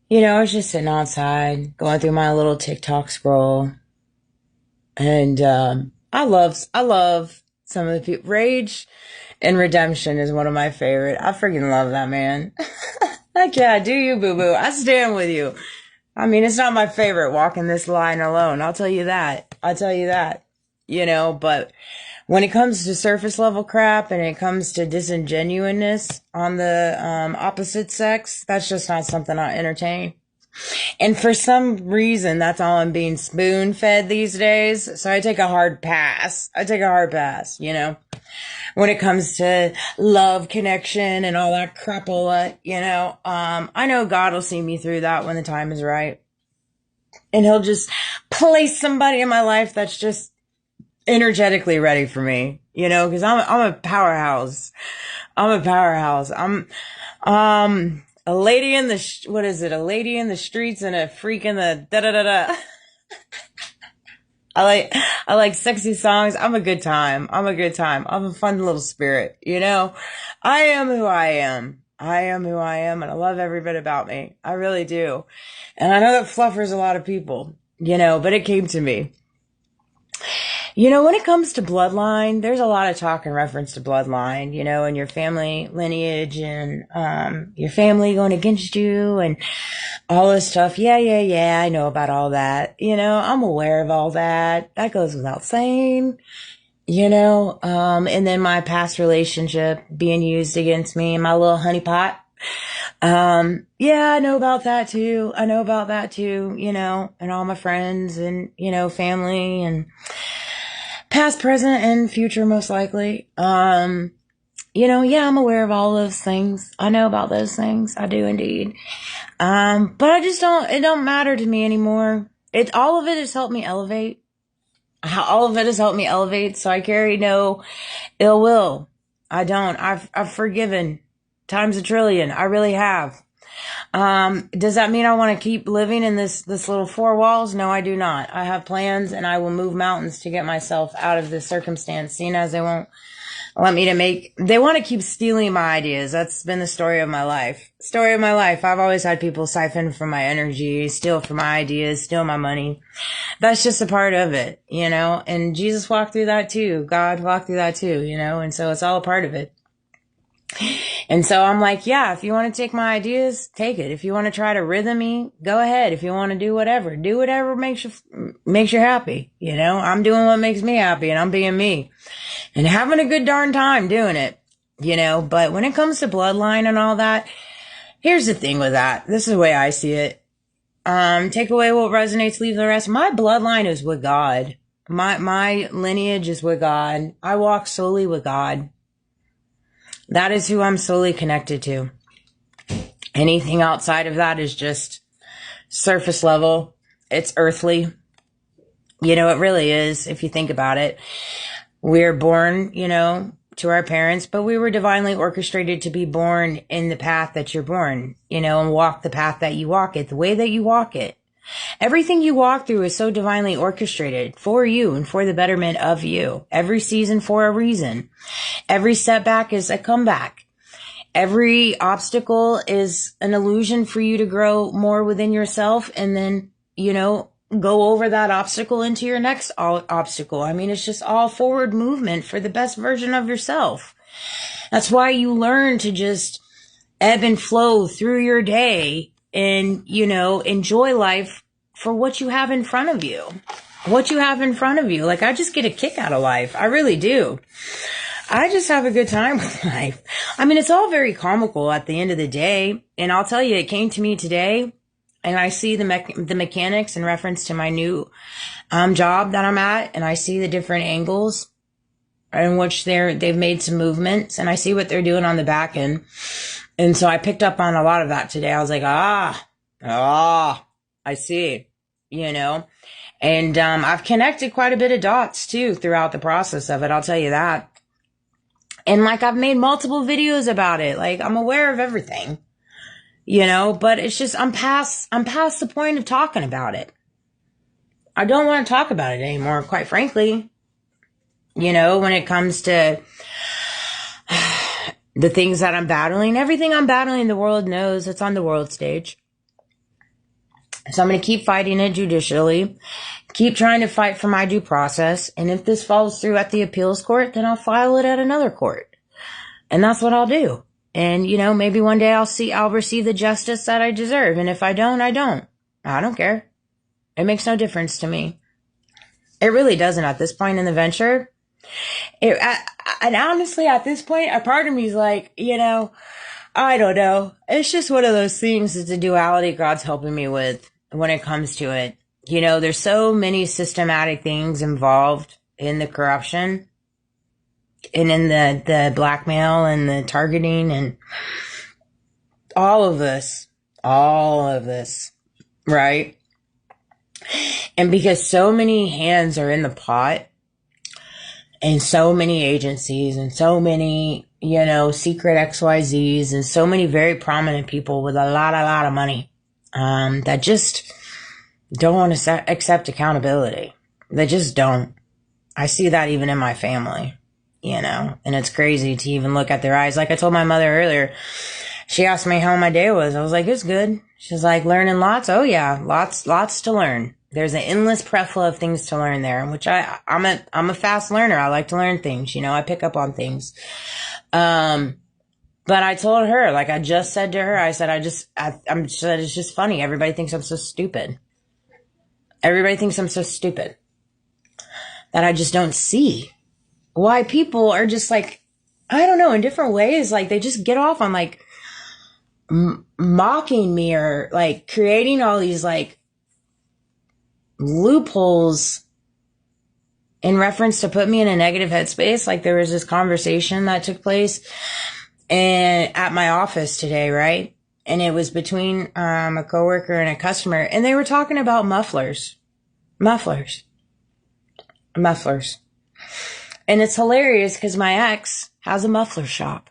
I was just sitting outside, going through my little TikTok scroll, and I love some of the people. Rage and Redemption is one of my favorite. I freaking love that man. Heck yeah, do you, boo boo? I stand with you. I mean, it's not my favorite walking this line alone. I'll tell you that. I'll tell you that. But when it comes to surface level crap and it comes to disingenuousness on the opposite sex, that's just not something I entertain. And for some reason, that's all I'm being spoon fed these days. So I take a hard pass. When it comes to love, connection, and all that crapola. I know God will see me through that when the time is right. And he'll just place somebody in my life that's just energetically ready for me, because I'm a powerhouse. I'm a powerhouse. I'm, a lady in the, what is it? A lady in the streets and a freak in the da da da da. I like sexy songs. I'm a good time. I'm a good time. I'm a fun little spirit. I am who I am. I am who I am, and I love every bit about me. I really do. And I know that fluffers a lot of people, but it came to me. When it comes to bloodline, there's a lot of talk in reference to bloodline, and your family lineage and your family going against you and all this stuff. Yeah, yeah, yeah. I know about all that. I'm aware of all that. That goes without saying. And then my past relationship being used against me, my little honeypot. Yeah, I know about that too. And all my friends and, family and past, present, and future, most likely. Yeah, I'm aware of all those things. I know about those things. I do indeed. But it don't matter to me anymore. All of it has helped me elevate. All of it has helped me elevate, so I carry no ill will. I don't. I've forgiven times a trillion. I really have. Does that mean I want to keep living in this little four walls? No, I do not. I have plans and I will move mountains to get myself out of this circumstance, seeing as they won't let me they want to keep stealing my ideas. That's been the story of my life. Story of my life. I've always had people siphon from my energy, steal from my ideas, steal my money. That's just a part of it, and Jesus walked through that too. God walked through that too, and so it's all a part of it. And so I'm like, yeah, if you want to take my ideas, take it. If you want to try to rhythm me, go ahead. If you want to do whatever makes you happy. I'm doing what makes me happy and I'm being me and having a good darn time doing it. But when it comes to bloodline and all that, here's the thing with that. This is the way I see it. Take away what resonates, leave the rest. My bloodline is with God. My lineage is with God. I walk solely with God. That is who I'm solely connected to. Anything outside of that is just surface level. It's earthly. It really is, if you think about it. We're born, to our parents, but we were divinely orchestrated to be born in the path that you're born, and walk the path that you walk it, the way that you walk it. Everything you walk through is so divinely orchestrated for you and for the betterment of you. Every season for a reason. Every setback is a comeback. Every obstacle is an illusion for you to grow more within yourself and then, go over that obstacle into your next obstacle. I mean, it's just all forward movement for the best version of yourself. That's why you learn to just ebb and flow through your day and, enjoy life for what you have in front of you. Like, I just get a kick out of life. I really do. I just have a good time with life. I mean, it's all very comical at the end of the day. And I'll tell you, it came to me today and I see the mechanics in reference to my new job that I'm at. And I see the different angles in which they've made some movements and I see what they're doing on the back end. And so I picked up on a lot of that today. I was like, I see, and I've connected quite a bit of dots too throughout the process of it. I'll tell you that. And like, I've made multiple videos about it. Like, I'm aware of everything, but it's just, I'm past the point of talking about it. I don't want to talk about it anymore, quite frankly. When it comes to the things that I'm battling, everything I'm battling, the world knows. It's on the world stage. So I'm going to keep fighting it judicially, keep trying to fight for my due process. And if this falls through at the appeals court, then I'll file it at another court. And that's what I'll do. And, you know, maybe one day I'll receive the justice that I deserve. And if I don't, I don't. I don't care. It makes no difference to me. It really doesn't at this point in the venture. And honestly, at this point, a part of me is like, you know, I don't know. It's just one of those things. It's a duality God's helping me with when it comes to it. You know, there's so many systematic things involved in the corruption and in the blackmail and the targeting and all of this, right? And because so many hands are in the pot and so many agencies and so many, you know, secret XYZs and so many very prominent people with a lot of money, that just don't want to accept accountability. They just don't. I see that even in my family, you know, and it's crazy to even look at their eyes. Like I told my mother earlier, she asked me how my day was. I was like, it's good. She's like, learning lots. Oh yeah, lots to learn. There's an endless plethora of things to learn there, which I'm a fast learner. I like to learn things, you know, I pick up on things. But I told her, like I just said to her, I said, it's just funny. Everybody thinks I'm so stupid. Everybody thinks I'm so stupid that I just don't see why people are just like, I don't know, in different ways. Like they just get off on like mocking me or like creating all these like loopholes in reference to put me in a negative headspace. Like there was this conversation that took place at my office today, right? And it was between a coworker and a customer, and they were talking about mufflers. And it's hilarious because my ex has a muffler shop.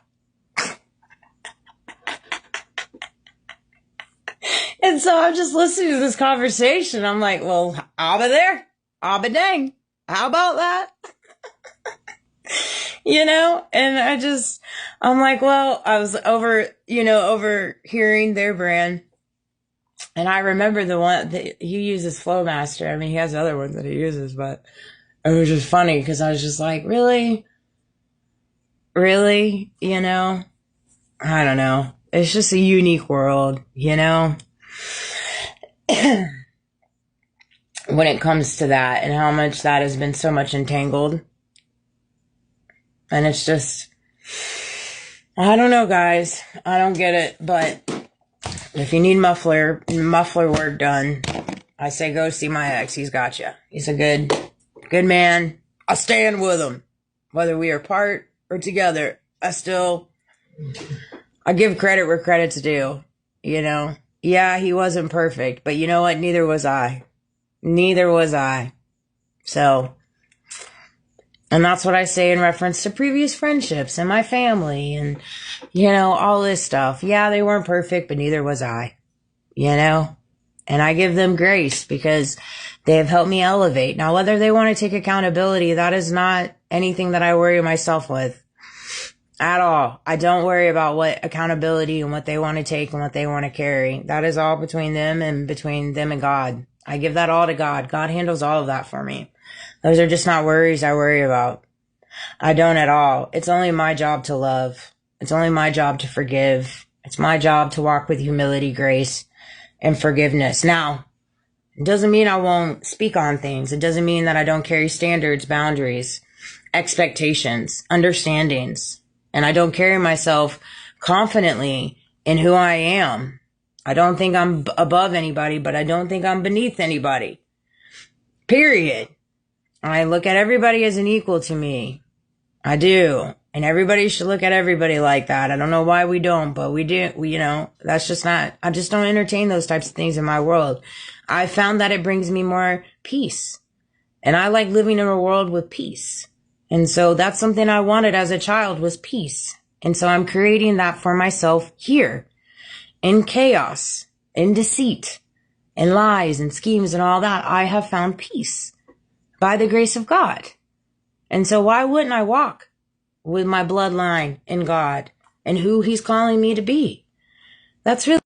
And so I'm just listening to this conversation. I'm like, well, I'll be there. I'll be dang. How about that? You know, and I'm like, well, I was overhearing their brand. And I remember the one that he uses Flowmaster. I mean, he has other ones that he uses, but it was just funny because I was just like, really? You know, I don't know. It's just a unique world, you know, when it comes to that and how much that has been so much entangled. And it's just, I don't know, guys. I don't get it. But if you need muffler work done, I say go see my ex. He's got you. He's a good man. I stand with him. Whether we are apart or together, I give credit where credit's due. You know? Yeah, he wasn't perfect. But you know what? Neither was I. So... and that's what I say in reference to previous friendships and my family and, you know, all this stuff. Yeah, they weren't perfect, but neither was I, you know, and I give them grace because they have helped me elevate. Now, whether they want to take accountability, that is not anything that I worry myself with at all. I don't worry about what accountability and what they want to take and what they want to carry. That is all between them and God. I give that all to God. God handles all of that for me. Those are just not worries I worry about. I don't at all. It's only my job to love. It's only my job to forgive. It's my job to walk with humility, grace, and forgiveness. Now, it doesn't mean I won't speak on things. It doesn't mean that I don't carry standards, boundaries, expectations, understandings. And I don't carry myself confidently in who I am. I don't think I'm above anybody, but I don't think I'm beneath anybody. Period. I look at everybody as an equal to me. I do. And everybody should look at everybody like that. I don't know why we don't, but we do. You know, that's just not, I just don't entertain those types of things in my world. I found that it brings me more peace. And I like living in a world with peace. And so that's something I wanted as a child was peace. And so I'm creating that for myself here in chaos, in deceit, in lies and schemes and all that. I have found peace. By the grace of God. And so why wouldn't I walk with my bloodline in God and who he's calling me to be? That's really